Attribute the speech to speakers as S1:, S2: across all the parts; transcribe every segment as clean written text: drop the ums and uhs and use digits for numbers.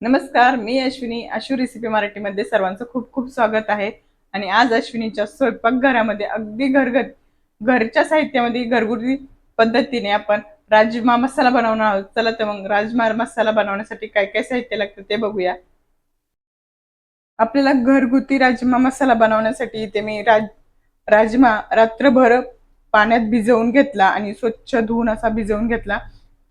S1: नमस्कार, मी अश्विनी. आशू रेसिपी मराठीमध्ये सर्वांचं खूप खूप स्वागत आहे. आणि आज अश्विनीच्या स्वयंपाकघरामध्ये अगदी घरच्या साहित्यामध्ये घरगुती पद्धतीने आपण राजमा मसाला बनवणार आहोत. चला तर मग राजमा मसाला बनवण्यासाठी काय काय साहित्य लागतं ते बघूया. आपल्याला घरगुती राजमा मसाला बनवण्यासाठी इथे मी राजमा रात्रभर पाण्यात भिजवून घेतला आणि स्वच्छ धुवून असा भिजवून घेतला.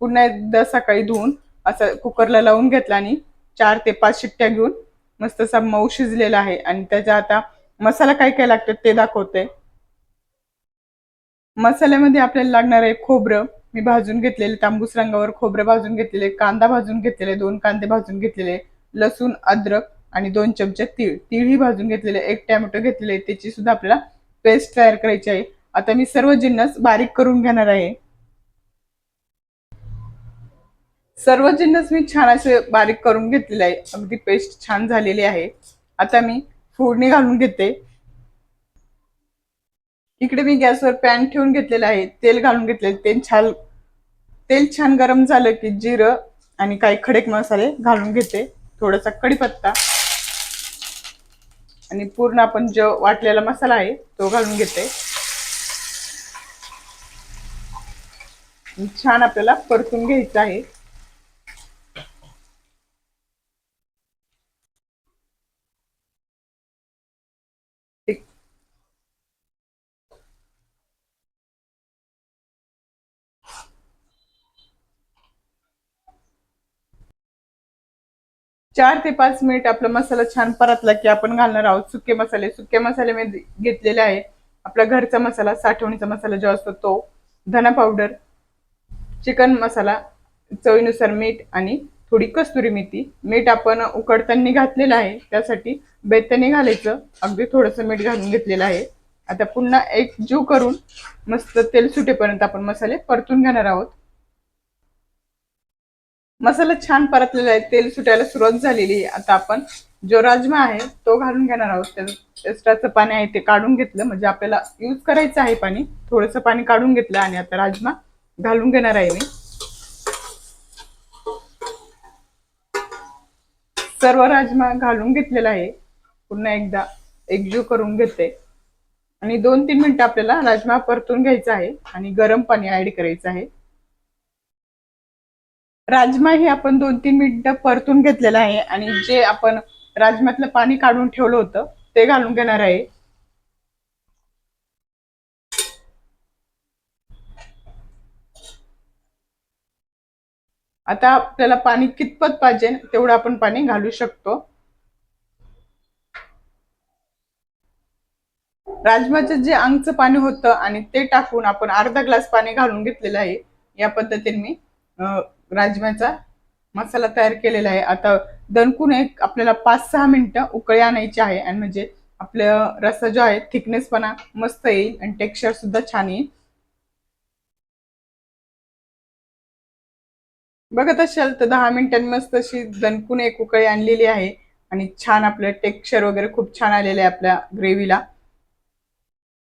S1: पुन्हा एकदा सकाळी धुवून असं कुकरला लावून घेतला आणि 4 ते 5 शिट्ट्या घेऊन मस्त असा मऊ शिजलेला आहे. आणि त्याचा आता मसाला काय काय लागतं ते दाखवते. मसाल्यामध्ये आपल्याला लागणार आहे खोबरं. मी भाजून घेतलेले तांबूस रंगावर खोबरं भाजून घेतलेले, कांदा भाजून घेतलेले, 2 कांदे भाजून घेतलेले, लसूण, अद्रक आणि 2 चमचे तीळही भाजून घेतलेले, 1 टॅमॅटो घेतलेले, त्याची सुद्धा आपल्याला पेस्ट तयार करायची आहे. आता मी सर्व जिन्नस बारीक करून घेणार आहे. सर्व जिन्नस मी छान असे बारीक करून घेतलेले आहे. अगदी पेस्ट छान झालेली आहे. आता मी फोडणी घालून घेते. इकडे मी गॅसवर पॅन ठेवून घेतलेला आहे. तेल घालून घेतले. तेल छान गरम झालं की जिरं आणि काही खडे मसाले घालून घेते. थोडासा कढीपत्ता आणि पूर्ण आपण जो वाटलेला मसाला आहे तो घालून घेते. छान आपल्याला परतून घ्यायचं आहे. 4 ते 5 मिनिट आपला मसाला छान परतला की आपण घालणार आहोत सुके मसाले. सुके मसाले मी घेतलेले आहे आपला घरचा मसाला, साठवणीचा मसाला जो असतो तो, धना पावडर, चिकन मसाला, चवीनुसार मीठ आणि थोडी कस्तुरी मेथी. मीठ आपण उकडताना घातलेलं आहे, त्यासाठी बेताने घालायचं. अगदी थोडंसं मीठ घालून घेतलेलं आहे. आता पुन्हा एक जीव करून मस्त तेल सुटेपर्यंत आपण मसाले परतून घेणार आहोत. मसाला छान परतलेला आहे, तेल सुटायला सुरुवात झालेली आहे. आता आपण जो राजमा आहे तो घालून घेणार आहोत. त्याचं एक्स्ट्राचं पाणी आहे ते काढून घेतलं, म्हणजे आपल्याला यूज करायचं आहे पाणी. थोडंसं पाणी काढून घेतलं आणि आता राजमा घालून घेणार आहे मी. सर्व राजमा घालून घेतलेला आहे. पुन्हा एकदा एकजीव करून घेते आणि 2-3 मिनिटं आपल्याला राजमा परतून घ्यायचा आहे आणि गरम पाणी ऍड करायचं आहे. राजमा हे आपण 2-3 मिनिटं परतून घेतलेलं आहे आणि जे आपण राजम्यातलं पाणी काढून ठेवलं होतं ते घालून घेणार आहे. आता आपल्याला पाणी कितपत पाहिजे तेवढं आपण पाणी घालू शकतो. राजमाचं जे अंगचं पाणी होतं आणि ते टाकून आपण अर्धा ग्लास पाणी घालून घेतलेलं आहे. या पद्धतीने मी राजम्याचा मसाला तयार केलेला आहे. आता दणकून एक आपल्याला 5-6 मिनिटं उकळी आणायची आहे आणि म्हणजे आपल्या रस्सा जो आहे थिकनेसपणा मस्त येईल आणि टेक्स्चर सुद्धा छान येईल. बघत असाल तर 10 मिनिटांनी मस्त अशी दणकून एक उकळी आणलेली आहे आणि छान आपलं टेक्स्चर वगैरे खूप छान आलेलं आहे आपल्या ग्रेव्हीला.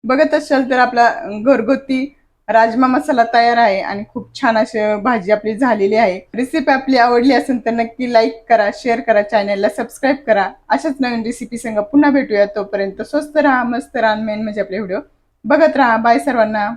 S1: बघत असाल तर आपला घरगुती राजमा मसाला तयार आहे आणि खूप छान अशी भाजी आपली झालेली आहे. रेसिपी आपली आवडली असेल तर नक्की लाईक करा, शेअर करा, चॅनलला सबस्क्राईब करा. अशाच नवीन रेसिपी संग पुन्हा भेटूया. तोपर्यंत स्वस्त राहा, मस्त राहा, मेन म्हणजे आपले व्हिडिओ बघत राहा. बाय सर्वांना.